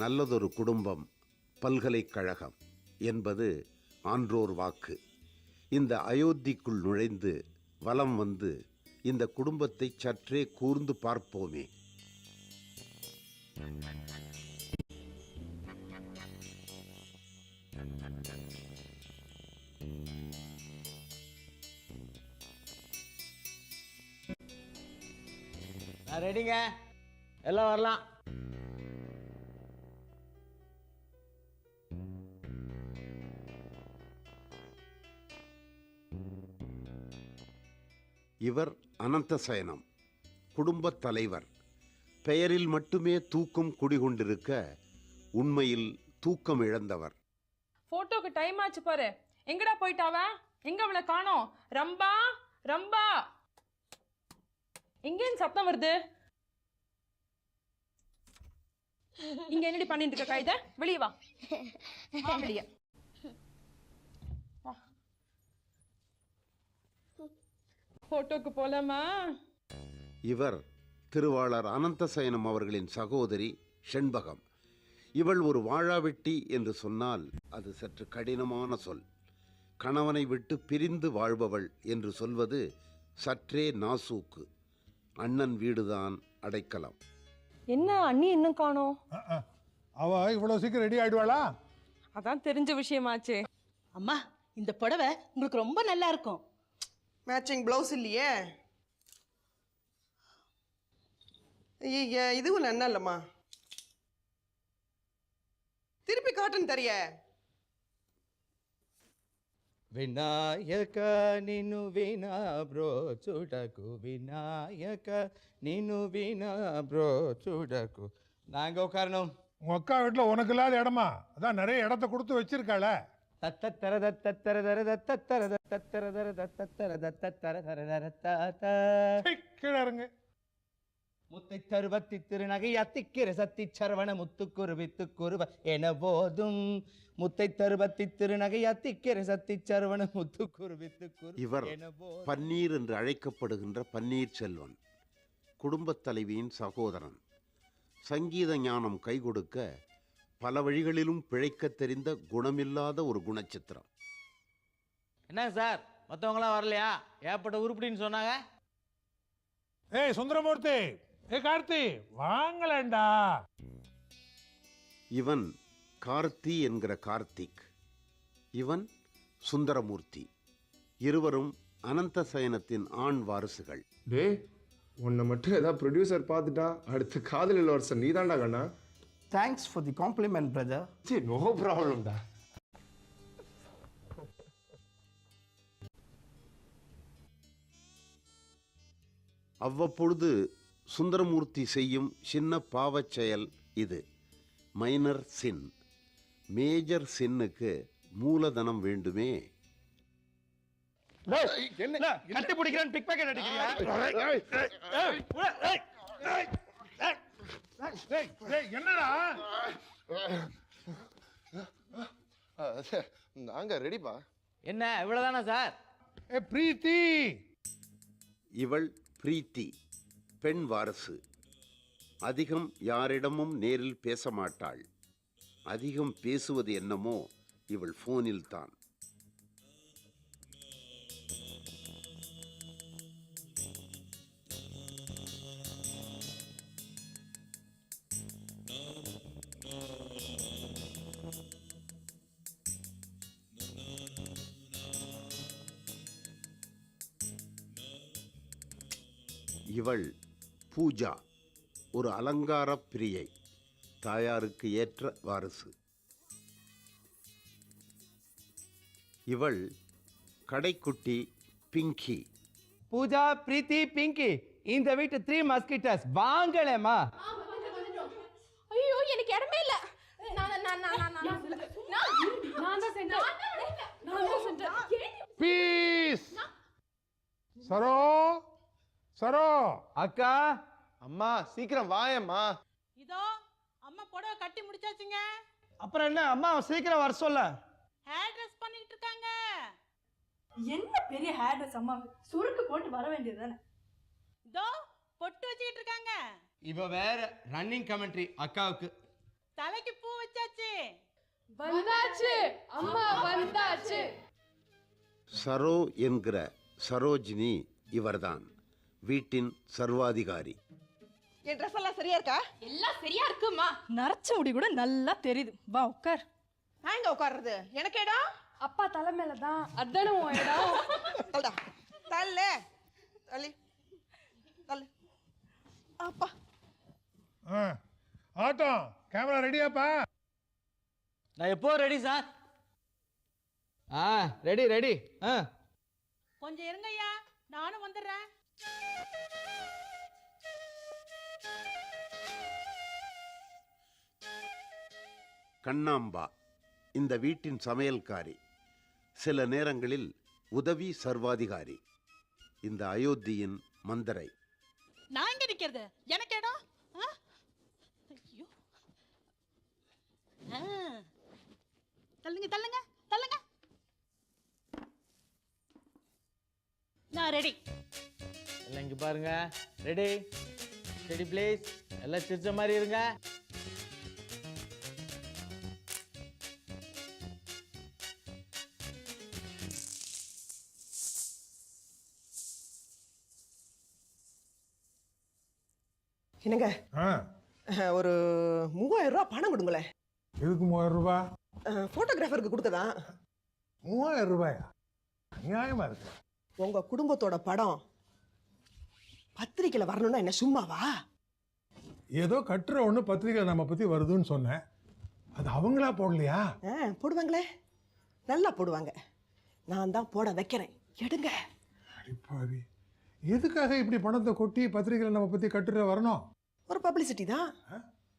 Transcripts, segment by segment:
நல்லதொரு குடும்பம் பல்கலைக்கழகம் என்பது ஆன்றோர் வாக்கு. இந்த அயோத்திக்குள் நுழைந்து வலம் வந்து இந்த குடும்பத்தை சற்றே கூர்ந்து பார்ப்போமே. ரெடிங்க, எல்லாம் வரலாம். இவர் அனந்தசயனம், குடும்பத் தலைவர். பெயரில் மட்டுமே தூக்கம் குடிகொண்டிருக்க உண்மையில் தூக்கம் இழந்தவர். போட்டோக்கு டைம் ஆச்சு பாரு. எங்கடா போயிட்டாவ? எங்க அவளை காணோம்? ரம்பா, ரம்பா, எங்கேன்னு சத்தம் வருது? இங்க என்னடி பண்ணிட்டு இருக்க? கைத வெளியே வா, வெளியே. போட்டோக்கு போலாமா? இவர் திருவாளர் அனந்தசயனம் அவர்களின் சகோதரி ஷண்பகம். இவள் ஒரு வாழாவெட்டி என்று சொன்னால் அது சற்று கடினமான சொல். கணவனை விட்டு பிரிந்து வாழ்பவள் என்று சொல்வது சற்றே நாசூக்கு. அண்ணன் வீடுதான் அடைக்கலம். என்ன அண்ணி இன்னும் காணோம்? அவ இவ்வளவு சீக்கிரம் ரெடி ஆயிடுவாளா? அதான் தெரிஞ்ச விஷயமாச்சே. அம்மா, இந்த புடவை உங்களுக்கு ரொம்ப நல்லா இருக்கும். மேட்சிங் ப்ளவுஸ் இல்லையே. ஐயா, இதுவும் நல்லா இல்லம்மா. திருப்பி காட்டன் தரிய. వినాయక నిన్ను వినా బ్రో చూడకు, వినాయక నిన్ను వినా బ్రో చూడకు. நாங்க உட்காரணும். உங்க அக்கா வீட்டுல உனக்கு இல்லாத இடமா? அதான் நிறைய இடத்த கொடுத்து வச்சிருக்காள. கீழே இருங்க. முத்தை தருவத்தி திருநகை அத்திக்கிற சத்தி சரவண முத்துக்குரு வித்துக்குருவ என போதும். முத்தை தருவத்தி திருநகை அத்திக்கிற சத்தி சரவண முத்துக்குரு வித்துக்குரு. இவர் பன்னீர் என்று அழைக்கப்படுகின்ற பன்னீர் செல்வன், குடும்பத் தலைவியின் சகோதரன். சங்கீத ஞானம் கை கொடுக்க பல வழிகளிலும் பிழைக்க தெரிந்த குணமில்லாத ஒரு குணச்சித்திரம். என்ன சார், மற்றவங்களாம் வரலையா? ஏற்பட்ட உருப்படின்னு சொன்னாங்க. ஏய் சுந்தரமூர்த்தி, ஏ கார்த்தி, வாங்கலண்டா. இவன் கார்த்தி என்கிற கார்த்திக், இவன் சுந்தரமூர்த்தி. இருவரும் அனந்தசயனத்தின் ஆண் வாரிசுகள். டே, உன்னை மட்டும் ஏதாவது ப்ரொடியூசர் பார்த்துட்டா அடுத்து காதல் இளவரசன் நீ தான்டா கண்ணா. Thanks for the compliment brother. சரி, நோ ப்ராப்ளம்டா. அவ்வப்பொழுது சுந்தரமூர்த்தி செய்யும் சின்ன பாவச் செயல் இது. மைனர் சின். மேஜர் சின்னுக்கு மூலதனம் வேண்டுமே. கட்டி பிடிக்கிறேன், பிக் பாக்கெட் அடிக்கிறியா? என்னடா? நாங்க ரெடிப்பா. என்ன இவ்வளவுதானா சார்? ஏ பிரீத்தி. இவள் பிரீத்தி, பெண் வாரிசு. அதிகம் யாரிடமும் நேரில் பேச மாட்டாள். அதிகம் பேசுவது என்னமோ இவள் போனில் தான். இவள் பூஜா, ஒரு அலங்கார பிரியை, தாயாருக்கு ஏற்ற வாரிசு. இவள் கடைக்குட்டி பிங்கி. பூஜா, பிரீத்தி, பிங்கி, இந்த வீட்டு 3 மஸ்கிட்டர்ஸ் வாங்களேம்மா. ஐயோ, எனக்கு இடமே இல்ல. பீஸ். சரோ, சரோ. அக்கா, அம்மா சீக்கிரம் வாயம்மா. இதோ அம்மா புடவை கட்டி முடிச்சாச்சுங்க. அப்புறம் என்ன, அம்மா சீக்கிரம் வர சொல்ல. ஹேர் ட்ரெஸ் பண்ணிட்டு இருக்காங்க. என்ன பெரிய ஹேர் ட்ரெஸ் அம்மா, சுருக்கு போட்டு வர வேண்டியது தானே. இதோ பொட்டு வச்சுக்கிட்டு இருக்காங்க. இவ வேற ரன்னிங் கமெண்ட்ரி அக்காவுக்கு. தலைக்கு பூ வச்சாச்சு. வந்தாச்சு அம்மா வந்தாச்சு. சரோ என்கிற சரோஜினி இவர்தான் வீட்டின் சர்வாதிகாரி. என் ட்ரெஸ் எல்லாம் சரியா இருக்கா? எல்லாம் சரியா இருக்குமா? நரைச்ச முடி கூட நல்லா தெரியுது. வா உட்கார். நான் எங்க உட்கார்றது? எனக்கு இடம்? அப்பா தலை மேலதான், அதானே உன் இடம். தள்ளுடா. தள்ளு. தள்ளி. தள்ளு. அப்பா. ஆட்டம் கேமரா ரெடியாப்பா? நான் எப்போ ரெடி சார். Ready ready. கொஞ்சம் இருங்கய்யா, நானும் வந்துடுறேன். கண்ணாம்பா இந்த வீட்டின் சமையல்காரி, சில நேரங்களில் உதவி சர்வாதிகாரி, இந்த அயோத்தியின் மந்தரை. நான் எங்க நிக்கிறது? எனக்கு இடம்? ஐயோ, தள்ளுங்க தள்ளுங்க தள்ளுங்க. நான் ரெடி. எல்லாம் இங்க பாருங்க. Ready ready please. எல்லாம் சிரிச்ச மாதிரி இருங்க. என்னங்க ஆ ஒரு 3000 ரூபாய் பணம் கொடுங்களேன். எதுக்கு 3000 ரூபாய்? போட்டோகிராஃபருக்கு கொடுக்கதான். 3000 ரூபாயா? நியாயமா இருக்கு. உங்க குடும்பத்தோட படம் பத்திரிக்கையில வரணும்னா என்ன சும்மாவா? ஏதோ கட்டுற ஒன்று பத்திரிக்கை நம்ம பற்றி வருதுன்னு சொன்னேன். அது அவங்களா போடலையா? போடுவாங்களே, நல்லா போடுவாங்க. நான் தான் போட வைக்கிறேன். எடுங்க. அடிப்பாவி, எதுக்காக இப்படி பணத்தை கொட்டி பத்திரிக்கையில் நம்ம பற்றி கட்டுரை வரணும்? ஒரு பப்ளிசிட்டி தான்.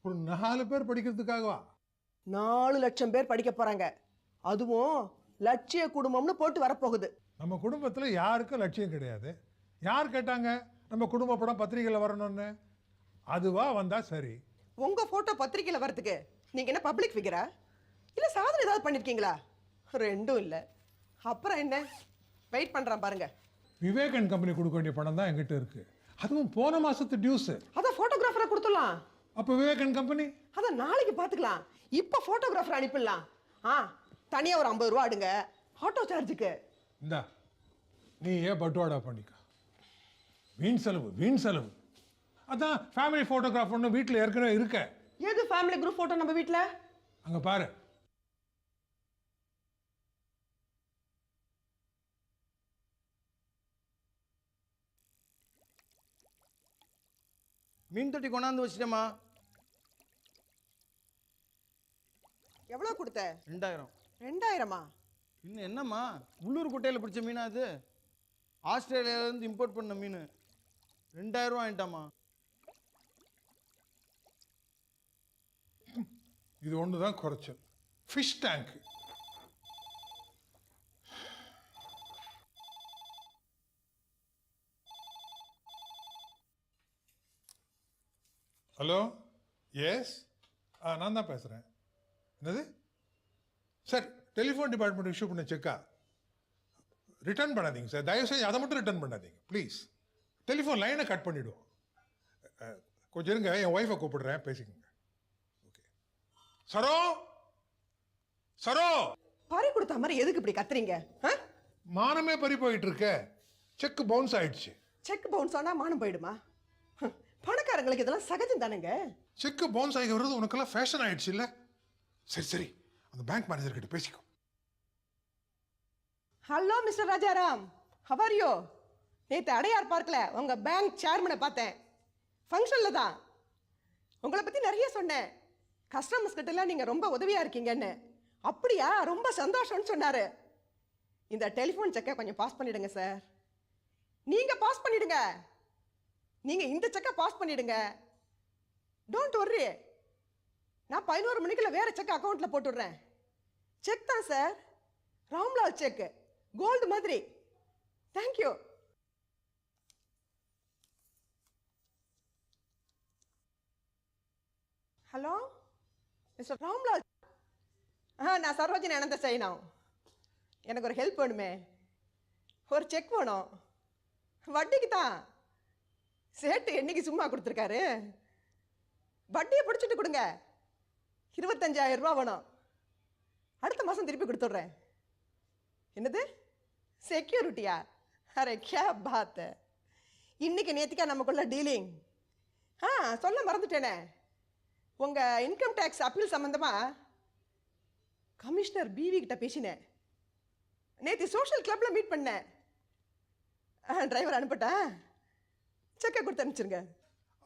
ஒரு 4 பேர் படிக்கிறதுக்காகவா? 4 லட்சம் பேர் படிக்க போறாங்க. அதுவும் லட்சிய குடும்பம்னு போட்டு வரப்போகுது. நம்ம குடும்பத்தில் யாருக்கும் லட்சியம் கிடையாது. யார் கேட்டாங்க நம்ம குடும்ப படம் பத்திரிக்கையில் வரணும்னு? அதுவா வந்தா சரி. உங்க போட்டோ பத்திரிக்கையில வரதுக்கு நீங்க என்ன பப்ளிக் ஃபிகரா இல்ல சாதனை ஏதாவது பண்ணிருக்கீங்களா? ரெண்டும் இல்ல. அப்புறம் என்ன? வெயிட் பண்றான் பாருங்க. விவேக் அண்ட் கம்பெனி கொடுக்க வேண்டிய பணம் தான் எங்கிட்ட இருக்கு. அதுவும் போன மாசத்து டியூஸ். அத போட்டோகிராஃபரை கொடுத்துடலாம். அப்போ விவேக் அண்ட் கம்பெனி அத நாளைக்கு பாத்துக்கலாம். இப்ப போட்டோகிராஃபர் அனுப்பிடலாம். தனியா ஒரு 50 ரூபா அடுங்க ஆட்டோ சார்ஜுக்கு. இந்தா நீ ஏன் பட்டுவாடா பண்ணிக்க. வீண் செலவு வீண் செலவு. அதான் ஃபேமிலி ஃபோட்டோகிராஃப் ஒன்று வீட்டில் ஏற்கனவே இருக்க. எது ஃபேமிலி குரூப் போட்டோ நம்ம வீட்டில்? அங்கே பாரு. மீன் தொட்டி கொண்டாந்து வச்சிட்டேம்மா. எவ்வளோ கொடுத்த? 2000. 2000-ஆ? இன்னும் என்னம்மா, உள்ளூர் குட்டையில் பிடிச்ச மீனா அது? ஆஸ்திரேலியாவிலேருந்து இம்போர்ட் பண்ண மீன். 2000 ரூபா வாங்கிட்டாமா. இது ஒன்று தான் குறைச்சல். Fish tank. ஹலோ, எஸ், நான் தான் பேசுகிறேன். என்னது சார்? டெலிஃபோன் டிபார்ட்மெண்ட் இஷ்யூ பண்ண செக்கா ரிட்டர்ன் பண்ணாதீங்க சார். தயவுசெய்து அதை மட்டும் ரிட்டர்ன் பண்ணாதீங்க ப்ளீஸ். டெலிஃபோன் லைனை கட் பண்ணிவிடுவோம். கொஞ்சம் இருங்க, என் ஒய்ஃபை கூப்பிடுறேன், பேசிக்கோங்க. ஓகே. சரோ, சரோ, பறி கொடுத்த மாதிரி எதுக்கு இப்படி கத்துறீங்க? மானமே பறி போயிட்டு இருக்க. செக் பவுன்ஸ் ஆயிடுச்சு. செக் பவுன்ஸ் ஆனா மானம் போயிடுமா? பணக்காரங்களுக்கு இதெல்லாம் சகஜம் தானேங்க. செக் பவுன்ஸ் ஆகி வர்றது உனக்கெல்லாம் ஃபேஷன் ஆயிடுச்சு இல்ல? சரி சரி, அந்த பேங்க் மேனேஜர் கிட்ட பேசிக்கோ. Hello mister Rajaram, how are you? நேற்று அடையார் பார்க்கல உங்க பேங்க் சேர்மனை பார்த்தேன். ஃபங்க்ஷனில் தான். உங்களை பற்றி நிறைய சொன்னேன். கஸ்டமர்ஸ் கிட்டலாம் நீங்கள் ரொம்ப உதவியாக இருக்கீங்கன்னு. அப்படியா? ரொம்ப சந்தோஷம்னு சொன்னார். இந்த டெலிஃபோன் செக்கை கொஞ்சம் பாஸ் பண்ணிடுங்க சார். நீங்கள் பாஸ் பண்ணிடுங்க. நீங்கள் இந்த செக்கை பாஸ் பண்ணிடுங்க. Don't worry. நான் 11 மணிக்குள்ள வேற செக் அக்கௌண்ட்டில் போட்டுடுறேன். செக் தான் சார், ராம்லால் செக், கோல்டு மாதிரி. தேங்க்யூ. Hello mister Ramlal. நான் சரோஜினி அனந்த சைனம். எனக்கு ஒரு ஹெல்ப் வேணுமே. ஒரு செக் வேணும். வட்டிக்கு தான். சேட்டு என்னைக்கு சும்மா கொடுத்துருக்காரு. வட்டியை பிடிச்சிட்டு கொடுங்க. 25,000 ரூபா வேணும். அடுத்த மாதம் திருப்பி கொடுத்துட்றேன். என்னது செக்யூரிட்டியா? அரே கே பாத். இன்னைக்கு நேற்றுக்கா நமக்குள்ள டீலிங். சொல்ல மறந்துட்டேனே, உங்கள் இன்கம் டேக்ஸ் அப்பீல் சம்மந்தமாக கமிஷனர் பிவி கிட்ட பேசினேன். நேற்று சோஷியல் கிளப்பில் மீட் பண்ணேன். டிரைவர் அனுப்பிட்டேன், செக்கை கொடுத்து அனுப்பிச்சிருங்க.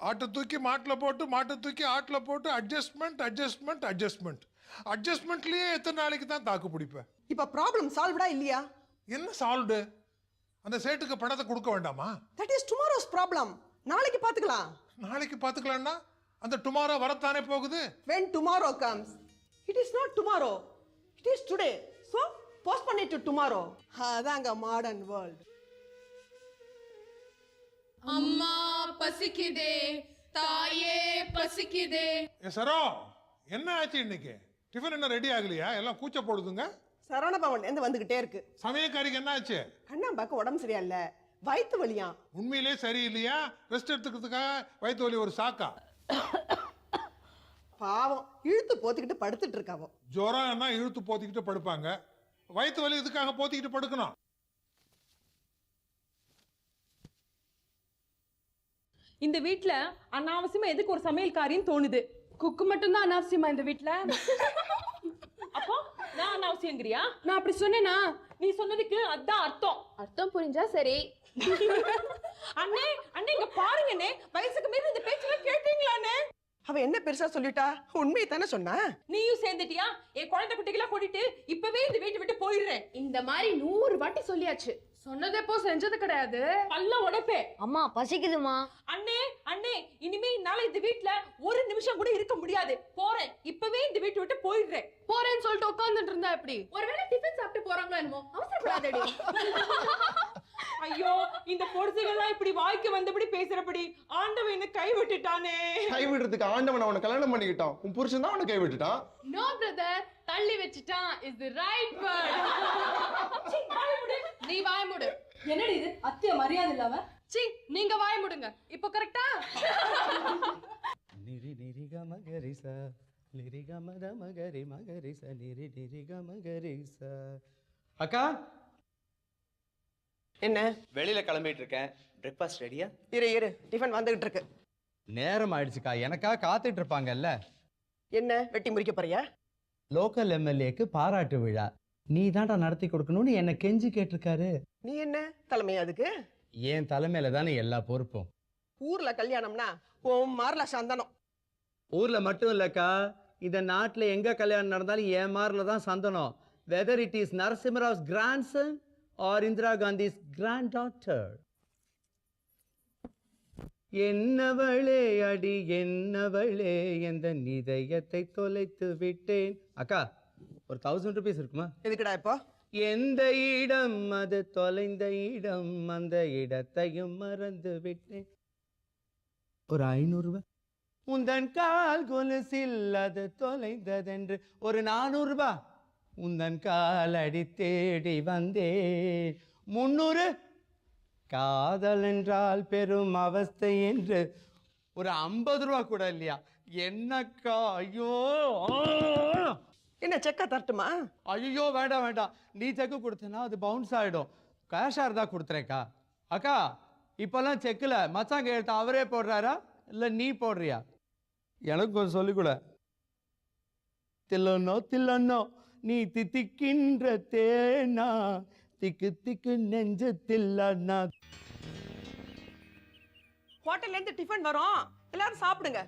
ஆட்டை தூக்கி மாட்டில் போட்டு மாட்டை தூக்கி ஆட்டில் போட்டு அட்ஜஸ்ட்மெண்ட் அட்ஜஸ்ட்மெண்ட் அட்ஜஸ்ட்மெண்ட் அட்ஜஸ்ட்மெண்ட்லேயே எத்தனை நாளைக்கு தான் தாக்கு பிடிப்பேன்? இப்போ ப்ராப்ளம் சால்வ்டா இல்லையா? என்ன சால்வ்டு? அந்த சேட்டுக்கு பணத்தை கொடுக்க வேண்டாமா? That is tomorrow's problem. நாளைக்கு பார்த்துக்கலாம். நாளைக்கு பார்த்துக்கலாம்னா அந்த டுமாரோ வரத்தானே போகுது. when tomorrow comes, it is not tomorrow, it is today. So postpone it to tomorrow. அதாங்க மாடர்ன் வேர்ல்ட். அம்மா பசிக்குதே, தாயே பசிக்குதே. சரோ, என்ன ஆச்சு இன்னைக்கு? டிஃபன் என்ன ரெடி ஆகலையா? எல்லாம் கூச்ச போடுதுங்க. சரவணபவன் எந்த வந்துகிட்டே இருக்கு. சமயக்காரிக்கு என்ன ஆச்சு? கண்ணாம்பாக்கு உடம்பு சரியா இல்ல, வயிற்று வலியா. உண்மையிலே சரியில்லையா? ரெஸ்ட் எடுத்துக்கிறதுக்காக வயிற்று வலி ஒரு சாக்கா? பாவம், இழுத்து போத்திக்கிட்டு படுத்துட்டு இருக்காவோ. ஜுரம் என்ன இழுத்து போத்திக்கிட்டு படுப்பாங்க, வயிற்று வலி இதுக்காக போத்திக்கிட்டு படுக்கணும். இந்த வீட்ல அனாவசியமா எதுக்கு ஒரு சமையல்காரின்னு தோணுது. குக்கு மட்டும் தான் அனாவசியமா இந்த வீட்ல? அப்போ நான் அனாவசியங்கிறியா? நான் அப்படி சொன்னேனா? நீ சொன்னதுக்கு அதான் அர்த்தம். அர்த்தம் புரிஞ்சா சரி. அண்ணே அண்ணே இங்க பாருங்க அண்ணே, வயசுக்கு மீறி இந்த பேச்செல்லாம் கேட்டீங்களாண்ணே? அவ என்ன பெருசா சொல்லிட்டா? உண்மையை தானே சொன்னா. நீயும் சேர்ந்துட்டியா? என் குழந்தை குட்டிகளா கூட்டிட்டு இப்பவே இந்த வீட்டை விட்டு போயிடுறேன். இந்த மாதிரி 100 வாட்டி சொல்லியாச்சு. சொன்னதே போ, செஞ்சது கிடையாது. பல்ல உடைப்பே. அம்மா பசிக்குதுமா. அண்ணே அண்ணே, இனிமே என்னால இந்த வீட்ல ஒரு நிமிஷம் கூட இருக்க முடியாது. போறேன், இப்பவே இந்த வீட்டை விட்டு போயிடுறேன். போறேன்னு சொல்லிட்டு உட்கார்ந்துட்டு இருந்தா எப்படி? ஒருவேளை டிஃபன் சாப்பிட்டு போறாங்களோ என்னமோ. அவசரப்படாதடி. ஐயோ, இந்த பொடுசுகள்லாம் இப்படி வாய்க்கு வந்தபடி பேசுறபடி ஆண்டவன் என்ன கை விட்டுட்டானே. கை விடுறதுக்கு ஆண்டவன் அவனை கல்யாணம் பண்ணிக்கிட்டான். உன் புருஷன் தான் அவனை கை விட்டுட்டான். நோ பிரதர், தள்ளி வச்சிட்டான் இஸ் தி ரைட் வேர்ட். நீ வாய் மூடு. என்னடி இது அத்திய மரியாதை இல்லாம? சி, நீங்க வாய் மூடுங்க. இப்போ கரெக்ட்டா? நிரி நிரி கமகரிச நிரி கமத மகரி மகரிச நிரி நிரி கமகரிச. அக்கா, என்ன வெளியில கிளம்பிட்டு இருக்கேன். பிரேக்ஃபாஸ்ட் ரெடியா? இரு டிஃபன் வந்துகிட்டு இருக்கு. நேரம் ஆயிடுச்சுக்கா, எனக்கா காத்துட்டு இருப்பாங்கல்ல. என்ன வெட்டி முறிக்க போறியா? லோக்கல் எம்எல்ஏக்கு பாராட்டு விழா நீ தான்டா நடத்தி கொடுக்கணும்னு என்ன கெஞ்சி கேட்டிருக்காரு. நீ என்ன தலைமை? அதுக்கு என் தலைமையில தானே எல்லா பொறுப்பும். ஊர்ல கல்யாணம்னா உன் மார்ல சந்தனம். ஊர்ல மட்டும் இல்லக்கா, இந்த நாட்டுல எங்க கல்யாணம் நடந்தாலும் என் மார்ல தான் சந்தனம். Whether it is Narasimha Rao's grandson or Indira Gandhi's granddaughter. என்னவளே அடி என்னவளே எந்த நிதயத்தை தொலைத்து விட்டேன். அக்கா, ஒரு 1000 rupees இருக்குமா? எதுக்குடா இப்போ? எந்த இடம் அது தொலைந்த இடம், அந்த இடத்தையும் மறந்து விட்டேன். ஒரு 500 ரூபாய். உந்தன் கால் கொலுசில் அது தொலைந்ததென்று ஒரு 400 ரூபாய். உந்தன் கால் அடி தேடி வந்தேன் 300. காதல் என்றால் பெரும் அவஸ்தை என்று ஒரு 50 ரூபா கூட இல்லையா? என்னக்கா? ஐயோ, என்ன செக்கா தரட்டுமா? ஐயோ வேண்டாம் வேண்டாம், நீ செக்கு கொடுத்தனா அது பவுன்ஸ் ஆகிடும். கேஷாக இருந்தால் கொடுத்துறேக்கா. அக்கா, இப்போல்லாம் செக்கில் மச்சான் கையெழுத்து அவரே போடுறாரா இல்லை நீ போடுறியா? எனக்கு கொஞ்சம் சொல்லிக்கூட. தில்லனோ தில்லனோ நீ தித்திக்கின்ற தேனா, திக்கு திக்கு நெஞ்சு தில்லனா. ஹோட்டல்ல இருந்து டிஃபன் வரும், எல்லாரும் சாப்பிடுங்க.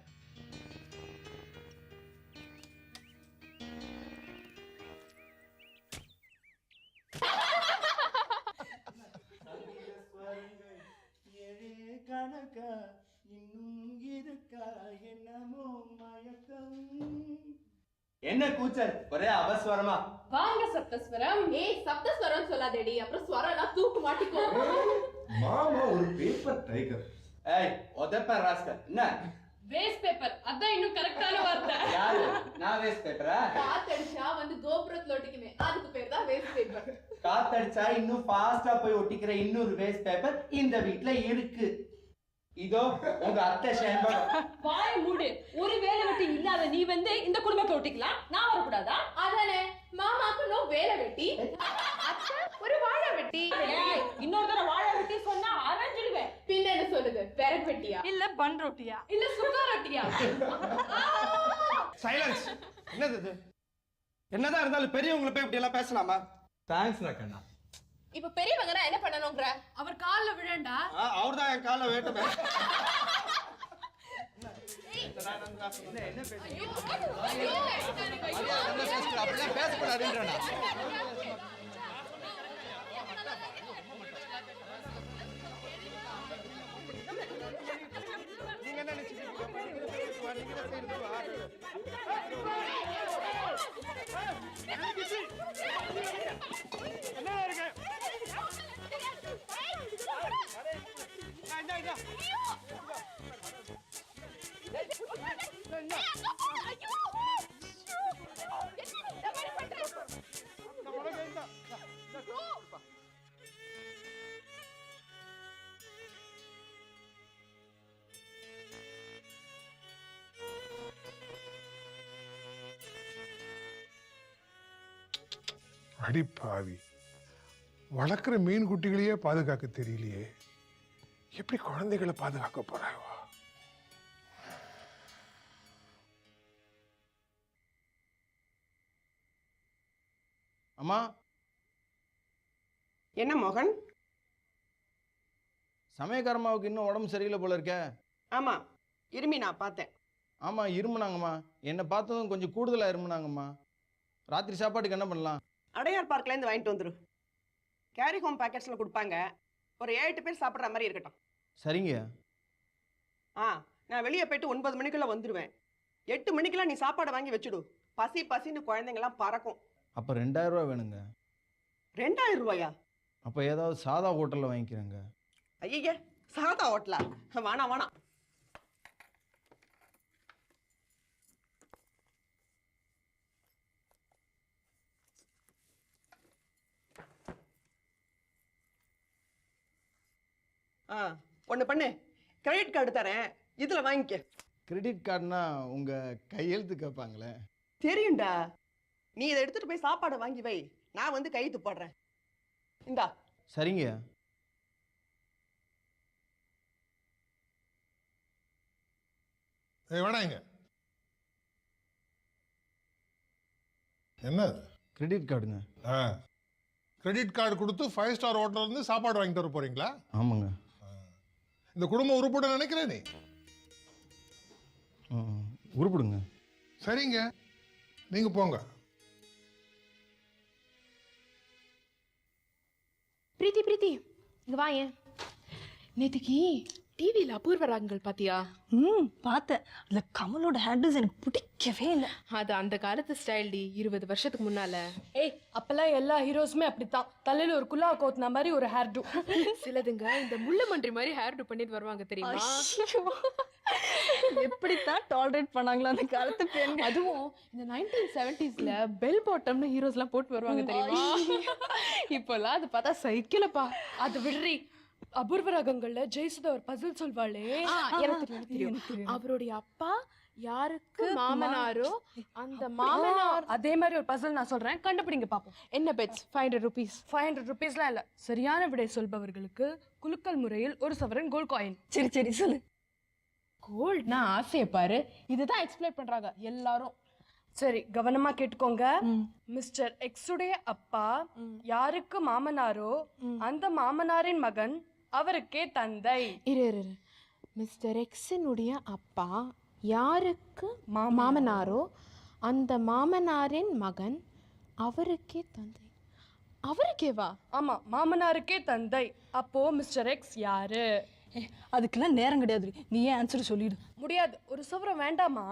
என்ன கூச்சல், ஒரே அவஸ்வரமா? வாங்க சப்தஸ்வரம். ஏய், சப்தஸ்வரம் சொல்லாதேடி, அப்புறம் ஸ்வரம்லாம் தூக்கு மாட்டிக்கோ. மாமா ஒரு பேப்பர் டைகர். ஏய், ஒதப்ப ராஸ்கல். என்ன வேஸ்ட் பேப்பர்? அதான் இன்னும் கரெக்டான வார்த்தை. யாரு? நான் வேஸ்ட் பேப்பரா? காத்தடிச்சா வந்து கோபுரத்துல ஒட்டிக்குமே, அதுக்கு பேர் தான் வேஸ்ட் பேப்பர். காத்தடிச்சா இன்னும் ஃபாஸ்டா போய் ஒட்டிக்கிற இன்னொரு வேஸ்ட் பேப்பர் இந்த வீட்ல இருக்கு. இதோ உங்க அத்தை சேம்பகம். வாய மூடு. ஒரு வேலை வெட்டி இல்லாத நீ வந்து இந்த குடும்பத்தை ஒட்டிக்கலாம், நான் வரக்கூடாதா? அதானே மாமாக்கு நோ வேலை வெட்டி, அத்தை ஒரு வாழை வெட்டி. ஏய், இன்னொரு தடவை வாழை வெட்டி சொன்னா அரைஞ்சிடுவேன். பின்ன என்ன சொல்லுது, விறகு வெட்டியா இல்ல பன் ரொட்டியா இல்ல சுகர் ரொட்டியா? சைலன்ஸ். என்னது இது? என்னதான் இருந்தாலும் பெரியவங்களை போய் இப்படி எல்லாம் பேசலாமா? தேங்க்ஸ் கண்ணா. இப்ப பெரியவங்கன்னா என்ன பண்ணணும்ங்கற? அவர் கால்ல விழண்டா. அவர் தான் என் காலை வேட்டுமே. அப்படிலாம் பேசக்கூடாதுன்றா. நீங்க என்ன நினைச்சிட்டு அடி பாவி, வளர்க்குற மீன் குட்டிகளையே பாதுகாக்க தெரியலையே, எப்படி குழந்தைகளை பாதுகாக்க போறாவா? அம்மா. என்ன மோகன்? சமயக்காரம்மாவுக்கு இன்னும் உடம்பு சரியில்லை போல இருக்க. ஆமா, இருமி நான் பார்த்தேன். ஆமா, இருமுனாங்கம்மா. என்னை பார்த்ததும் கொஞ்சம் கூடுதலா இருமுனாங்கம்மா. ராத்திரி சாப்பாட்டுக்கு என்ன பண்ணலாம்? அடையார் பார்க்லேருந்து வாங்கிட்டு வந்துரு. கேரி ஹோம் பேக்கெட்ஸில் கொடுப்பாங்க. ஒரு 7 பேர் சாப்பிட்ற மாதிரி இருக்கட்டும். சரிங்க. நான் வெளியே போயிட்டு 9 மணிக்குள்ள வந்துடுவேன். 8 மணிக்கெல்லாம் நீ சாப்பாடை வாங்கி வச்சுடு. பசி பசின்னு குழந்தைங்கலாம் பறக்கும். அப்போ 2000 ரூபா வேணுங்க. 2000 ரூபாயா? அப்போ ஏதாவது சாதா ஹோட்டலில் வாங்கிக்கிறேங்க. ஐய, சாதா ஹோட்டலா? வேணாம் வேணாம். ஒன்று பண்ணு, கிரெடிட் கார்டு தரேன், இதில் வாங்கிக்க. கிரெடிட் கார்டுனா உங்கள் கையெழுத்து கேட்பாங்களே. தெரியும்டா. நீ இதை எடுத்துட்டு போய் சாப்பாடை வாங்கி வை, நான் வந்து கையெழுத்து போடுறேன். இந்தா. சரிங்க. வேணாங்க. என்ன கிரெடிட் கார்டுங்க. கிரெடிட் கார்டு கொடுத்து 5 ஸ்டார் ஹோட்டல்ல இருந்து சாப்பாடு வாங்கிட்டு வர போறீங்களா? ஆமாங்க. இந்த குடும்பம் உருப்பட நினைக்கிறேன் நீ. உருப்பிடுங்க. சரிங்க, நீங்க போங்க. பிரீத்தி பிரீத்தி இங்க வா. ஏன் நேத்திக்கு டிவியில் அபூர்வ ராகங்கள் பாத்தியா? பார்த்தேன். அதுல கமலோட ஹேர் டிசைன் எனக்கு பிடிக்கவே இல்லை. அது அந்த காலத்து ஸ்டைல் டி, 20 வருஷத்துக்கு முன்னால. ஏய், அப்பெல்லாம் எல்லா ஹீரோஸுமே அப்படித்தான். தலையில ஒரு குல்லா கோத்னா மாதிரி ஒரு ஹேர் டூ. சிலதுங்க இந்த முள்ள மன்றி மாதிரி ஹேர் டூ பண்ணிட்டு வருவாங்க தெரியுமா? எப்படித்தான் டாலரேட் பண்ணாங்களோ அந்த காலத்து பெண். அதுவும் இந்த 1970sல பெல் பாட்டம்னு ஹீரோஸ்லாம் போட்டு வருவாங்க தெரியுமா? இப்போல்லாம் அது பார்த்தா சைக்கிளப்பா. அது விடுறி. அபூர்வ ராகங்கள்ல ஜெயசுதா ஒரு பசில் சொல்வாளே. எனக்கு தெரியும். அவருடைய அப்பா யாருக்கு மாமனாரோ அந்த மாமனார். அதே மாதிரி ஒரு பசில் நான் சொல்றேன், கண்டுபிடிங்க பாப்போம். என்ன பெட்ஸ்? 500 rupees. 500 rupeesலாம் இல்ல. சரியான விடை சொல்பவர்களுக்கு குலுக்கல் முறையில் 1 சவரன் கோல்ட் காயின். சரி சரி சொல்லு. கோல்ட்னா ஆசையை பாரு. இதுதான் எக்ஸ்பிளைன் பண்றாங்க எல்லாரும். சரி, கவனமா கேட்டுக்கோங்க. மிஸ்டர் எக்ஸுடைய அப்பா யாருக்கு மாமனாரோ அந்த மாமனாரின் மகன் அவருக்கே தந்தை. இரு. மிஸ்டர் எக்ஸினுடைய அப்பா யாருக்கு மாமனாரோ அந்த மாமனாரின் மகன் அவருக்கே தந்தை. அவருக்கேவா? ஆமா, மாமனாருக்கே தந்தை. அப்போ மிஸ்டர் எக்ஸ் யாரு? அதுக்கெல்லாம் நேரம் கிடையாது. நீ ஏன் ஆன்சர் சொல்லிடு. முடியாது. 1 சவரம் வேண்டாமா?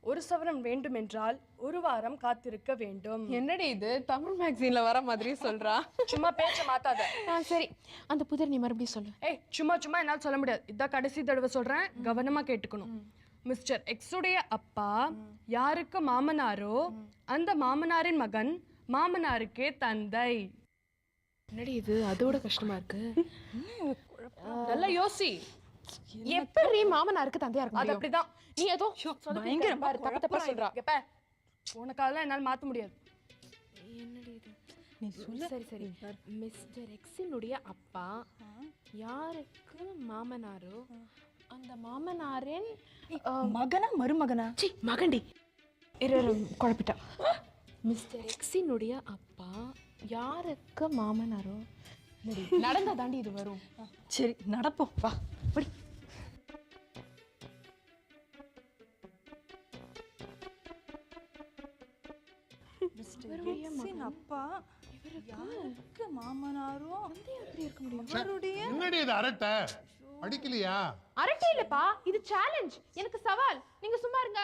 1 சவரம் வேண்டுமென்றால் 1 வாரம் காத்திருக்க வேண்டும். என்னடி இது தமிழ் மேக்ஸின்ல வர மாதிரி சொல்றா? சும்மா பேச்ச மாத்தாத. சரி, அந்த புதிர் நீ மறுபடியும் சொல்லு. ஏய், சும்மா என்னால சொல்ல முடியாது. இதான் கடைசி தடவை சொல்றேன், கவனமா கேட்டுக்கணும். மிஸ்டர் எக்ஸுடைய அப்பா யாருக்கு மாமனாரோ அந்த மாமனாரின் மகன் மாமனாருக்கே தந்தை. என்னடி இது அதோட கஷ்டமா இருக்கு. நல்லா யோசி. எப்படி மாமனாருக்கு தந்தையா இருக்க அது முடியும்? அப்படிதான். நீ ஏதோ பயங்கரமா பாரு, தப்பு தப்பா சொல்றா. எப்ப உனக்கால என்னால மாத்த முடியாது. என்னடி இது? நீ சொல்லு. சரி சரி. மிஸ்டர் எக்ஸினுடைய அப்பா யாருக்கு மாமனாரோ அந்த மாமனாரின் மகனா மருமகனா? சி மகண்டி. குழப்பிட்டா. மிஸ்டர் எக்ஸினுடைய அப்பா யாருக்கு மாமனாரோ நடந்தா தாண்டி இது வரும். சரி நடப்போம் வா. படி. அப்பா யாருக்கு மாமனாரோ எப்படி இருக்க முடியும்? என்னடி இது அரட்டை அடிக்கலையா? அரட்டை இல்லப்பா, இது சேலஞ்ச், எனக்கு சவால். நீங்க சும்மா இருங்க.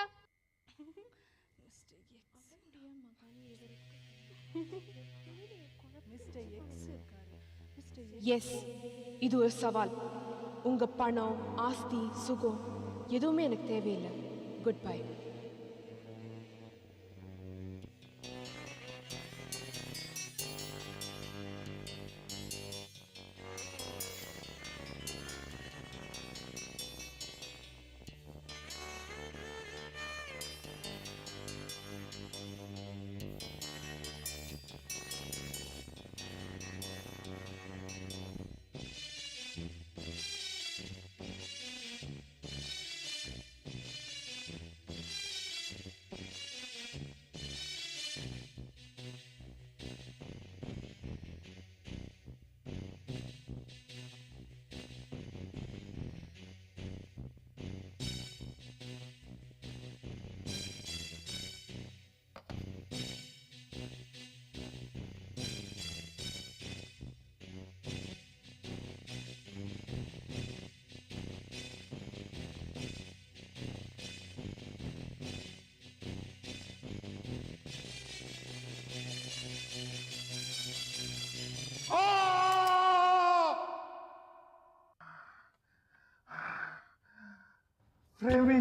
எஸ், இது ஒரு சவால். உங்க பணம், ஆஸ்தி, சுகம் எதுவுமே எனக்கு தேவையில்லை. Good bye. பிரேமி